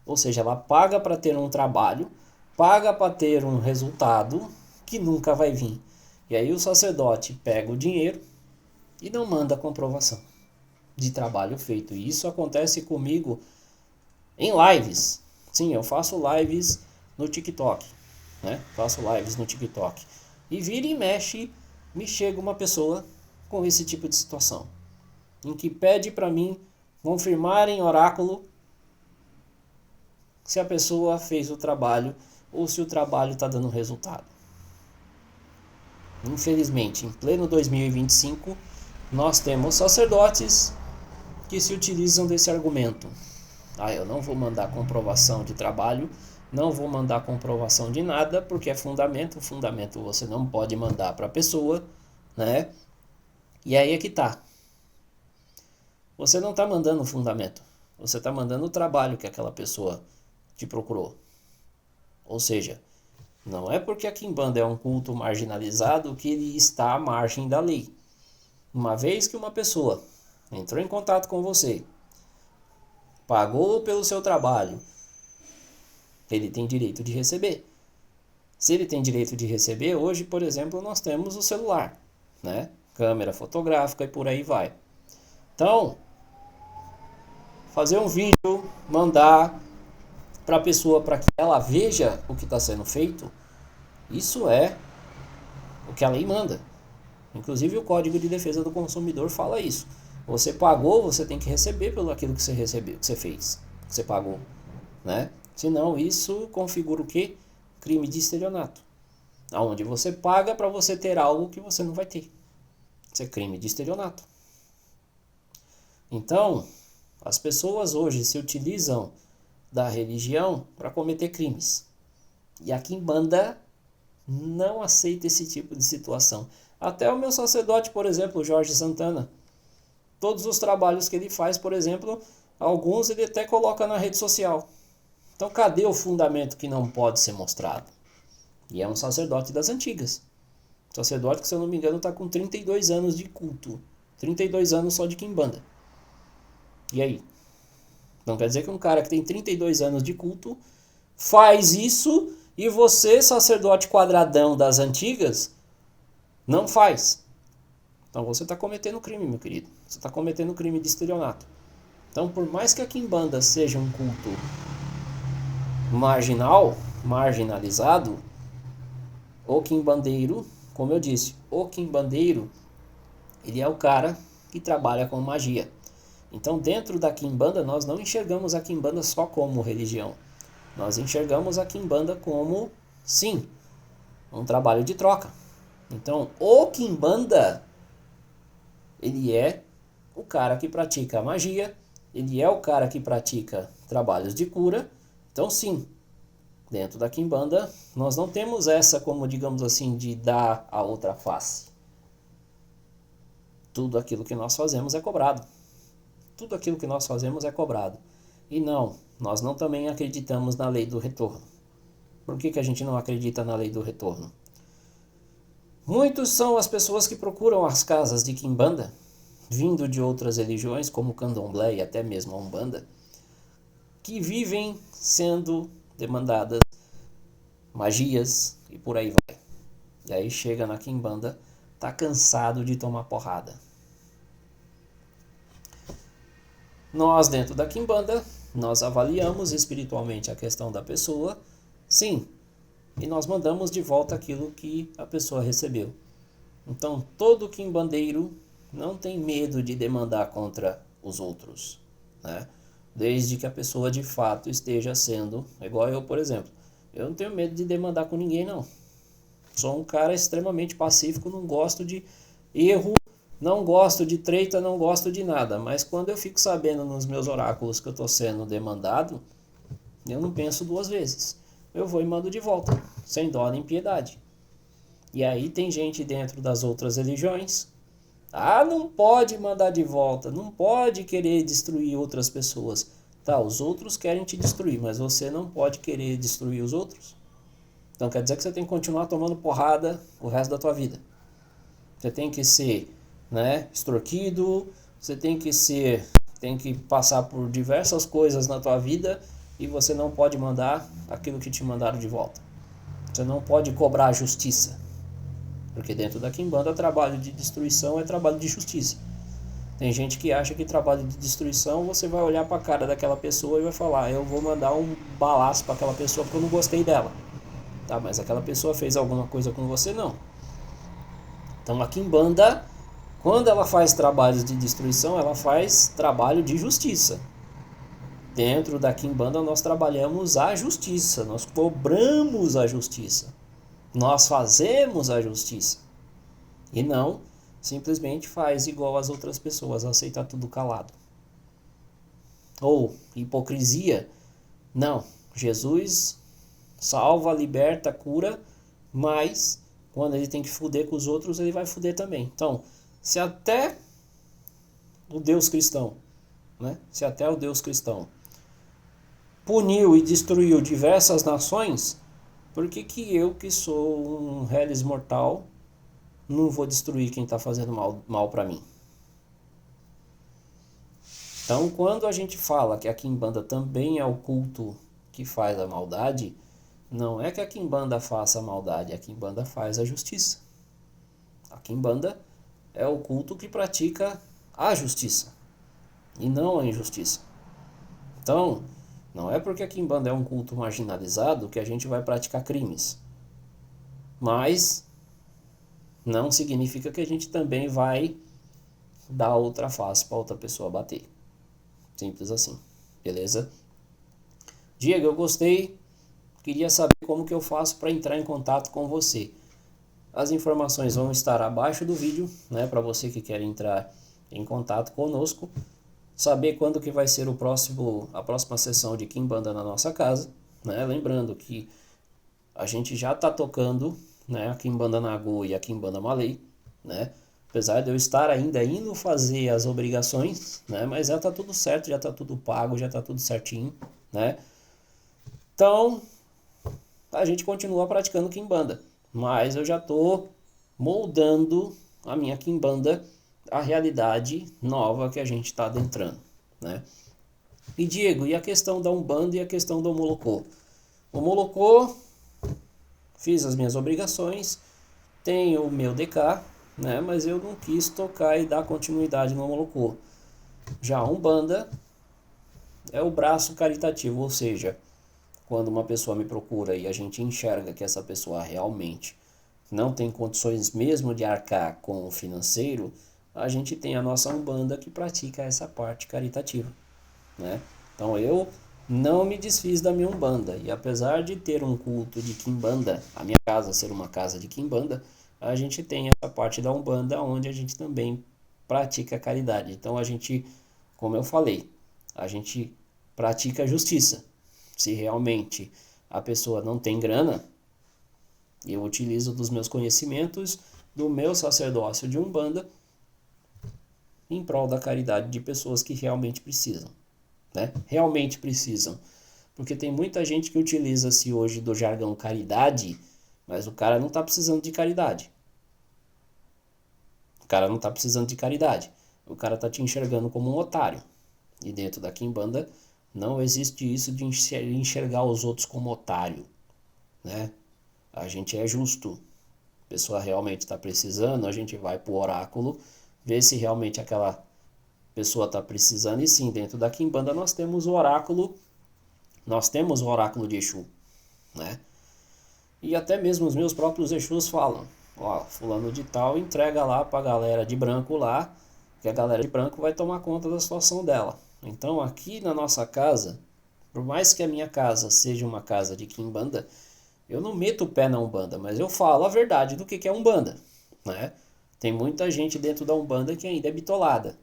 Speaker 1: Ou seja, ela paga para ter um trabalho, paga para ter um resultado que nunca vai vir. E aí o sacerdote pega o dinheiro e não manda comprovação de trabalho feito. E isso acontece comigo em lives. Sim, eu faço lives no TikTok, né? Faço lives no TikTok. E vira e mexe, me chega uma pessoa com esse tipo de situação, em que pede para mim confirmar em oráculo se a pessoa fez o trabalho ou se o trabalho está dando resultado. Infelizmente, em pleno 2025, nós temos sacerdotes que se utilizam desse argumento. Eu não vou mandar comprovação de trabalho, não vou mandar comprovação de nada, porque é fundamento. Fundamento você não pode mandar para a pessoa, né? E aí é que tá. Você não está mandando o fundamento, você está mandando o trabalho que aquela pessoa te procurou. Ou seja, não é porque a quimbanda é um culto marginalizado que ele está à margem da lei. Uma vez que uma pessoa entrou em contato com você, pagou pelo seu trabalho, ele tem direito de receber. Se ele tem direito de receber, hoje, por exemplo, nós temos o celular, né? Câmera fotográfica e por aí vai. Então, fazer um vídeo, mandar para a pessoa para que ela veja o que está sendo feito, isso é o que a lei manda. Inclusive o Código de Defesa do Consumidor fala isso. Você pagou, você tem que receber pelo aquilo que você recebeu, que você fez, que você pagou, né? Senão isso configura o quê? Crime de estelionato. Onde você paga para você ter algo que você não vai ter. Isso é crime de estelionato. Então, as pessoas hoje se utilizam da religião para cometer crimes. E a quimbanda Não aceita esse tipo de situação. Até o meu sacerdote, por exemplo, o Jorge Santana, todos os trabalhos que ele faz, por exemplo, alguns ele até coloca na rede social. Então cadê o fundamento que não pode ser mostrado? E é um sacerdote das antigas. Sacerdote que, se eu não me engano, está com 32 anos de culto. 32 anos só de quimbanda. E aí? Não quer dizer que um cara que tem 32 anos de culto faz isso e você, sacerdote quadradão das antigas, não faz. Então você está cometendo crime, meu querido. Você está cometendo crime de estelionato. Então, por mais que a quimbanda seja um culto marginalizado, o quimbandeiro, como eu disse, o quimbandeiro, ele é o cara que trabalha com magia. Então, dentro da quimbanda, nós não enxergamos a quimbanda só como religião. Nós enxergamos a quimbanda como, sim, um trabalho de troca. Então, o quimbanda, ele é o cara que pratica a magia, ele é o cara que pratica trabalhos de cura. Então, sim, dentro da quimbanda, nós não temos essa, como digamos assim, de dar a outra face. Tudo aquilo que nós fazemos é cobrado. Tudo aquilo que nós fazemos é cobrado. E não, nós não também acreditamos na lei do retorno. Por que a gente não acredita na lei do retorno? Muitos são as pessoas que procuram as casas de quimbanda, vindo de outras religiões, como candomblé e até mesmo a umbanda, que vivem sendo demandadas magias e por aí vai. E aí chega na quimbanda, tá cansado de tomar porrada. Nós, dentro da quimbanda, nós avaliamos espiritualmente a questão da pessoa, sim, e nós mandamos de volta aquilo que a pessoa recebeu. Então, todo quimbandeiro não tem medo de demandar contra os outros, né? Desde que a pessoa de fato esteja sendo, igual eu, por exemplo. Eu não tenho medo de demandar com ninguém, não. Sou um cara extremamente pacífico, não gosto de erro, não gosto de treta, não gosto de nada. Mas quando eu fico sabendo nos meus oráculos que eu estou sendo demandado, eu não penso duas vezes. Eu vou e mando de volta, sem dó nem piedade. E aí tem gente dentro das outras religiões. Ah, não pode mandar de volta, não pode querer destruir outras pessoas. Tá, os outros querem te destruir, mas você não pode querer destruir os outros. Então quer dizer que você tem que continuar tomando porrada o resto da tua vida. Você tem que ser, né, extorquido, você tem que passar por diversas coisas na tua vida e você não pode mandar aquilo que te mandaram de volta. Você não pode cobrar a justiça. Porque dentro da quimbanda, trabalho de destruição é trabalho de justiça. Tem gente que acha que trabalho de destruição, você vai olhar para a cara daquela pessoa e vai falar, eu vou mandar um balaço para aquela pessoa porque eu não gostei dela. Tá, mas aquela pessoa fez alguma coisa com você? Não. Então a quimbanda, quando ela faz trabalhos de destruição, ela faz trabalho de justiça. Dentro da quimbanda nós trabalhamos a justiça, nós cobramos a justiça. Nós fazemos a justiça. E não simplesmente faz igual as outras pessoas, aceita tudo calado. Ou hipocrisia. Não, Jesus salva, liberta, cura, mas quando ele tem que fuder com os outros, ele vai fuder também. Então, se até o Deus cristão, né? Se até o Deus cristão puniu e destruiu diversas nações, por que eu, que sou um réis mortal, não vou destruir quem está fazendo mal para mim? Então, quando a gente fala que a quimbanda também é o culto que faz a maldade, não é que a quimbanda faça a maldade, a quimbanda faz a justiça. A quimbanda é o culto que pratica a justiça e não a injustiça. Então, não é porque a quimbanda é um culto marginalizado que a gente vai praticar crimes. Mas não significa que a gente também vai dar outra face para outra pessoa bater. Simples assim, beleza? Diego, eu gostei. Queria saber como que eu faço para entrar em contato com você. As informações vão estar abaixo do vídeo, né, para você que quer entrar em contato conosco. Saber quando que vai ser a próxima sessão de quimbanda na nossa casa, né? Lembrando que a gente já está tocando né? A Quimbanda Nagô e a Quimbanda Malay, né? Apesar de eu estar ainda indo fazer as obrigações, né? Mas já tá tudo certo, já tá tudo pago, já tá tudo certinho, né? Então, a gente continua praticando Quimbanda, mas eu já tô moldando a minha Quimbanda à realidade nova que a gente está adentrando, né? E Diego, e a questão da Umbanda e a questão do Molocô? O Molocô, fiz as minhas obrigações, tenho o meu DK, né? Mas eu não quis tocar e dar continuidade no Molocô. Já a Umbanda é o braço caritativo, ou seja, quando uma pessoa me procura e a gente enxerga que essa pessoa realmente não tem condições mesmo de arcar com o financeiro, a gente tem a nossa Umbanda que pratica essa parte caritativa, né? Então eu não me desfiz da minha Umbanda, e apesar de ter um culto de Quimbanda, a minha casa ser uma casa de Quimbanda, a gente tem essa parte da Umbanda onde a gente também pratica caridade. Então a gente, como eu falei, a gente pratica justiça. Se realmente a pessoa não tem grana, eu utilizo dos meus conhecimentos do meu sacerdócio de Umbanda em prol da caridade de pessoas que realmente precisam, né? Realmente precisam. Porque tem muita gente que utiliza-se hoje do jargão caridade, mas o cara não está precisando de caridade. O cara não está precisando de caridade. O cara está te enxergando como um otário. E dentro da Quimbanda não existe isso de enxergar os outros como otário, né? A gente é justo. A pessoa realmente está precisando, a gente vai para o oráculo, ver se realmente aquela pessoa está precisando. E sim, dentro da Quimbanda nós temos o oráculo de Exu, né? E até mesmo os meus próprios Exus falam, ó, fulano de tal entrega lá para a galera de branco lá, que a galera de branco vai tomar conta da situação dela. Então aqui na nossa casa, por mais que a minha casa seja uma casa de Quimbanda, eu não meto o pé na Umbanda, mas eu falo a verdade do que é Umbanda, né? Tem muita gente dentro da Umbanda que ainda é bitolada.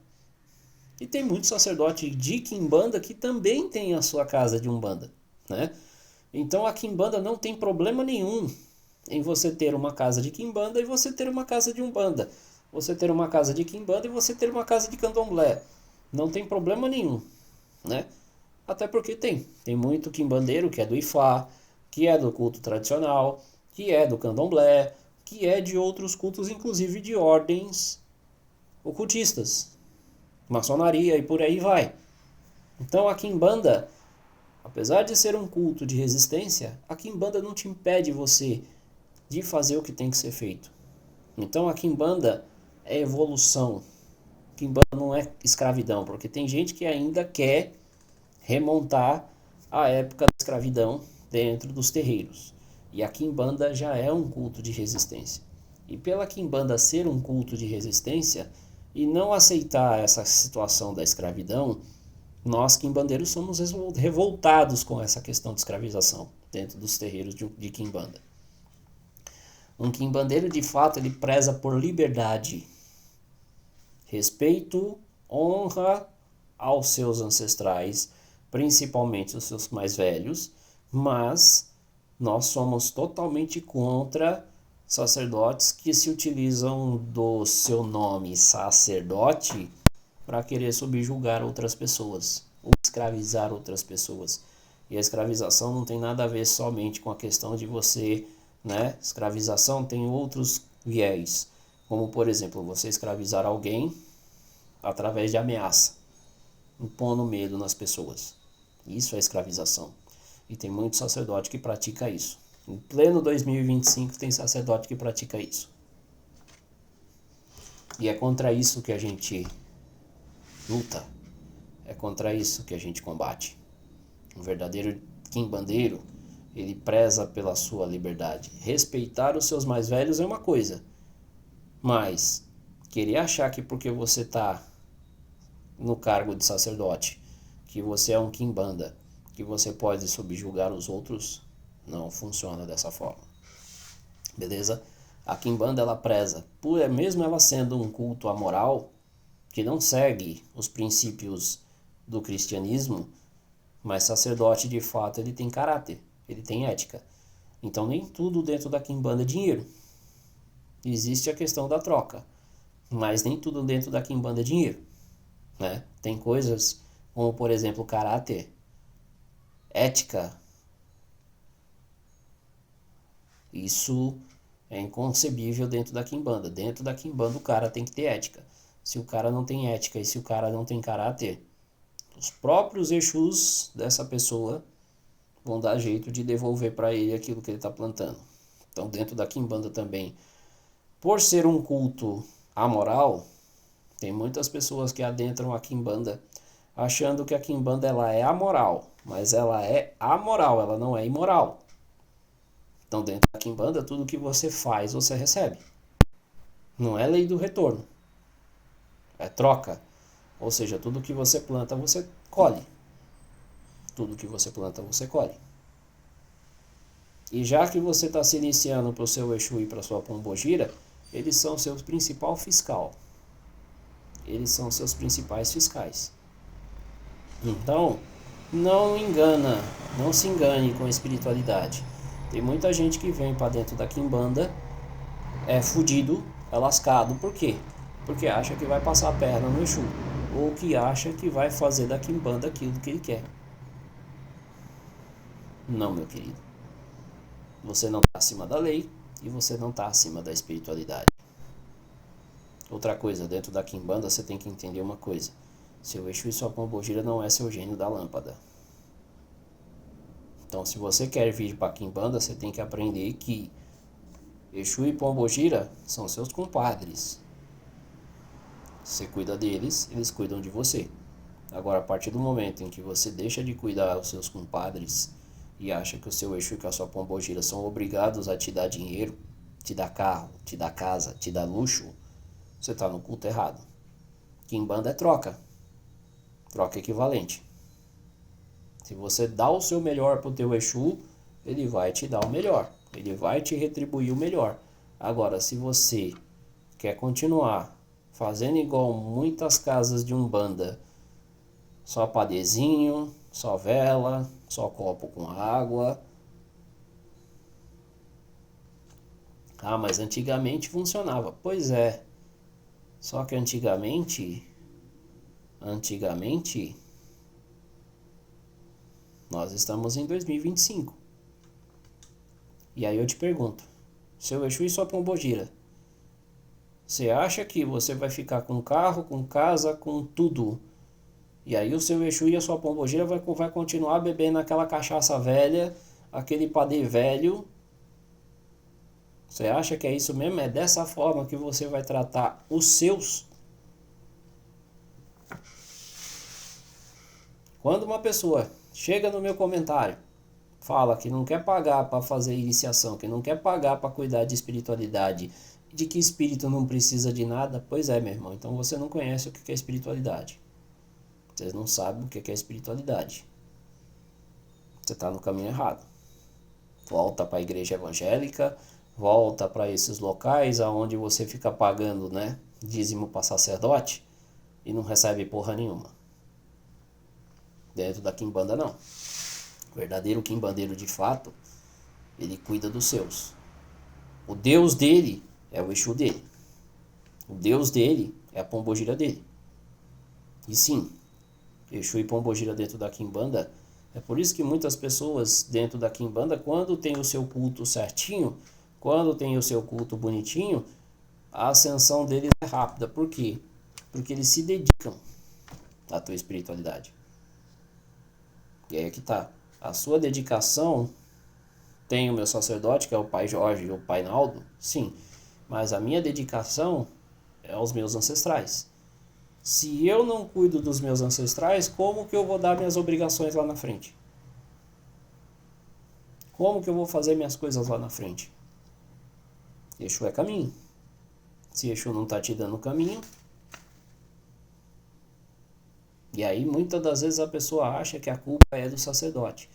Speaker 1: E tem muito sacerdote de Quimbanda que também tem a sua casa de Umbanda, né? Então a Quimbanda não tem problema nenhum em você ter uma casa de Quimbanda e você ter uma casa de Umbanda. Você ter uma casa de Quimbanda e você ter uma casa de Candomblé. Não tem problema nenhum, né? Até porque tem muito quimbandeiro que é do Ifá, que é do culto tradicional, que é do Candomblé, que é de outros cultos, inclusive de ordens ocultistas, maçonaria e por aí vai. Então a Quimbanda, apesar de ser um culto de resistência, a Quimbanda não te impede você de fazer o que tem que ser feito. Então a Quimbanda é evolução. Quimbanda não é escravidão, porque tem gente que ainda quer remontar a época da escravidão dentro dos terreiros. E a Quimbanda já é um culto de resistência. E pela Quimbanda ser um culto de resistência e não aceitar essa situação da escravidão, nós quimbandeiros somos revoltados com essa questão de escravização dentro dos terreiros de Quimbanda. Um quimbandeiro de fato ele preza por liberdade, respeito, honra aos seus ancestrais, principalmente os seus mais velhos, mas nós somos totalmente contra sacerdotes que se utilizam do seu nome sacerdote para querer subjugar outras pessoas ou escravizar outras pessoas. E a escravização não tem nada a ver somente com a questão de você, né? Escravização tem outros viés, como por exemplo, você escravizar alguém através de ameaça, impondo medo nas pessoas. Isso é escravização. E tem muito sacerdote que pratica isso. Em pleno 2025 tem sacerdote que pratica isso. E é contra isso que a gente luta. É contra isso que a gente combate. Um verdadeiro quimbandeiro, ele preza pela sua liberdade. Respeitar os seus mais velhos é uma coisa, mas querer achar que porque você está no cargo de sacerdote, que você é um quimbanda, que você pode subjugar os outros, não funciona dessa forma. Beleza? A quimbanda ela preza, mesmo ela sendo um culto amoral, que não segue os princípios do cristianismo, mas sacerdote de fato ele tem caráter, ele tem ética. Então nem tudo dentro da quimbanda é dinheiro. existe a questão da troca, mas nem tudo dentro da quimbanda é dinheiro, né? Tem coisas como, por exemplo, caráter, ética. Isso é inconcebível dentro da quimbanda. Dentro da quimbanda o cara tem que ter ética. Se o cara não tem ética e se o cara não tem caráter, os próprios Exus dessa pessoa vão dar jeito de devolver para ele aquilo que ele está plantando. Então, dentro da quimbanda também, por ser um culto amoral, tem muitas pessoas que adentram a quimbanda achando que a quimbanda ela é amoral, mas ela é amoral, ela não é imoral. Então, dentro da quimbanda, tudo que você faz, você recebe. Não é lei do retorno, é troca. Ou seja, tudo que você planta, você colhe. Tudo que você planta, você colhe. E já que você está se iniciando para o seu Exu e para a sua Pombogira, eles são seu principal fiscal. Eles são seus principais fiscais. Então, não se engane com a espiritualidade. Tem muita gente que vem para dentro da quimbanda, é fudido, é lascado. Por quê? Porque acha que vai passar a perna no Exu. Ou que acha que vai fazer da quimbanda aquilo que ele quer. Não, meu querido. Você não está acima da lei e você não está acima da espiritualidade. Outra coisa, dentro da quimbanda você tem que entender uma coisa. Seu Exu e sua Pombogira não é seu gênio da lâmpada. Então, se você quer vir para a quimbanda, você tem que aprender que Exu e Pombogira são seus compadres. Você cuida deles, eles cuidam de você. Agora, a partir do momento em que você deixa de cuidar dos seus compadres e acha que o seu Exu e a sua Pombogira são obrigados a te dar dinheiro, te dar carro, te dar casa, te dar luxo, você está no culto errado. Quimbanda é troca. Troca equivalente. Se você dá o seu melhor para o teu Exu, ele vai te dar o melhor. Ele vai te retribuir o melhor. Agora, se você quer continuar fazendo igual muitas casas de umbanda, só padezinho, só vela, só copo com água. Ah, mas antigamente funcionava. Pois é. Só que antigamente, nós estamos em 2025. E aí eu te pergunto, seu Exu e sua Pombogira, você acha que você vai ficar com carro, com casa, com tudo? E aí o seu Exu e a sua Pombogira vai continuar bebendo aquela cachaça velha, aquele padê velho. Você acha que é isso mesmo? É dessa forma que você vai tratar os seus? Quando uma pessoa chega no meu comentário, fala que não quer pagar para fazer iniciação, que não quer pagar para cuidar de espiritualidade, de que espírito não precisa de nada, pois é, meu irmão, então você não conhece o que é espiritualidade. Você não sabe o que é espiritualidade. Você está no caminho errado. Volta para a igreja evangélica, volta para esses locais aonde você fica pagando, né, dízimo para sacerdote e não recebe porra nenhuma. Dentro da quimbanda não. O verdadeiro quimbandeiro de fato, ele cuida dos seus. O Deus dele é o Exu dele. O Deus dele é a Pombogira dele. E sim, Exu e Pombogira dentro da quimbanda, é por isso que muitas pessoas dentro da quimbanda, quando tem o seu culto certinho, quando tem o seu culto bonitinho, a ascensão deles é rápida. Por quê? Porque eles se dedicam à tua espiritualidade. E aí é que tá. A sua dedicação, tem o meu sacerdote, que é o Pai Jorge e o Pai Naldo, sim. Mas a minha dedicação é aos meus ancestrais. Se eu não cuido dos meus ancestrais, como que eu vou dar minhas obrigações lá na frente? Como que eu vou fazer minhas coisas lá na frente? Exu é caminho. Se Exu não está te dando o caminho, e aí muitas das vezes a pessoa acha que a culpa é do sacerdote.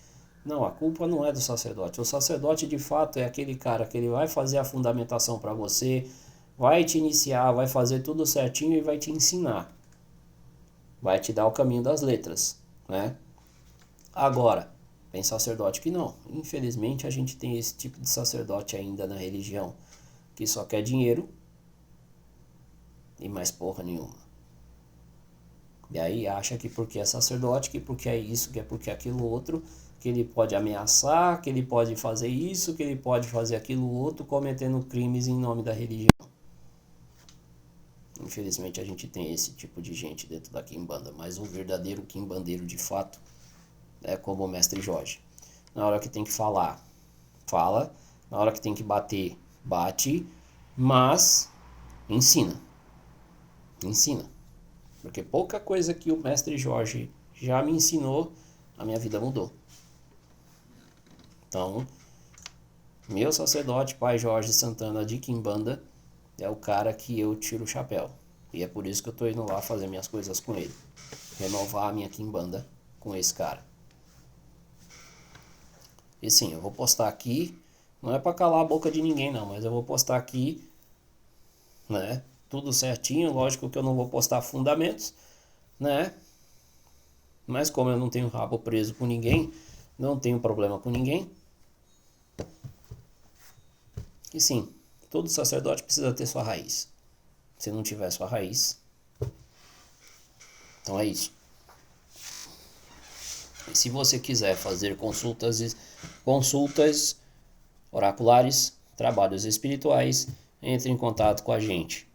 Speaker 1: Não, a culpa não é do sacerdote. O sacerdote de fato é aquele cara que ele vai fazer a fundamentação para você, vai te iniciar, vai fazer tudo certinho e vai te ensinar. Vai te dar o caminho das letras, né? Agora, tem sacerdote que não. Infelizmente a gente tem esse tipo de sacerdote ainda na religião. que só quer dinheiro e mais porra nenhuma. E aí acha que porque é sacerdote, que porque é isso, que é porque é aquilo outro, que ele pode ameaçar, que ele pode fazer isso, que ele pode fazer aquilo outro, cometendo crimes em nome da religião. Infelizmente a gente tem esse tipo de gente dentro da quimbanda, mas o verdadeiro quimbandeiro de fato é como o mestre Jorge. Na hora que tem que falar, fala. Na hora que tem que bater, bate. Mas ensina. Ensina. Porque pouca coisa que o mestre Jorge já me ensinou, a minha vida mudou. Então, meu sacerdote, Pai Jorge Santana de Quimbanda, é o cara que eu tiro o chapéu. E é por isso que eu tô indo lá fazer minhas coisas com ele. Renovar a minha Quimbanda com esse cara. E sim, eu vou postar aqui. Não é para calar a boca de ninguém não, mas eu vou postar aqui, né? Tudo certinho, lógico que eu não vou postar fundamentos, né? Mas como eu não tenho rabo preso com ninguém, não tenho problema com ninguém. E sim, todo sacerdote precisa ter sua raiz. Se não tiver sua raiz, então é isso. E se você quiser fazer consultas oraculares, trabalhos espirituais, entre em contato com a gente.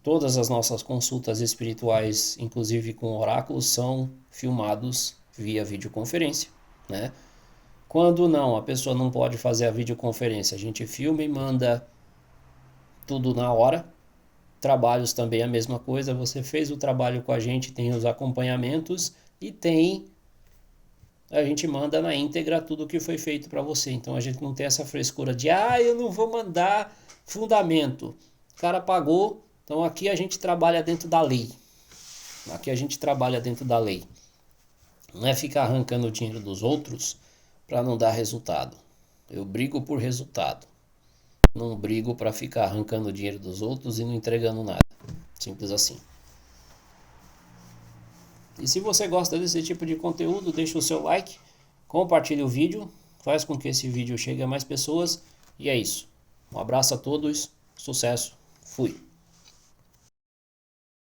Speaker 1: Todas as nossas consultas espirituais, inclusive com oráculos, são filmados via videoconferência, né? Quando não, a pessoa não pode fazer a videoconferência, a gente filma e manda tudo na hora. Trabalhos também a mesma coisa, você fez o trabalho com a gente, tem os acompanhamentos e a gente manda na íntegra tudo o que foi feito para você. Então a gente não tem essa frescura de, eu não vou mandar fundamento. O cara pagou, então aqui a gente trabalha dentro da lei. Aqui a gente trabalha dentro da lei. Não é ficar arrancando o dinheiro dos outros para não dar resultado. Eu brigo por resultado. Não brigo para ficar arrancando o dinheiro dos outros e não entregando nada. Simples assim. E se você gosta desse tipo de conteúdo, deixa o seu like, compartilhe o vídeo, faz com que esse vídeo chegue a mais pessoas. E é isso. Um abraço a todos, sucesso, fui!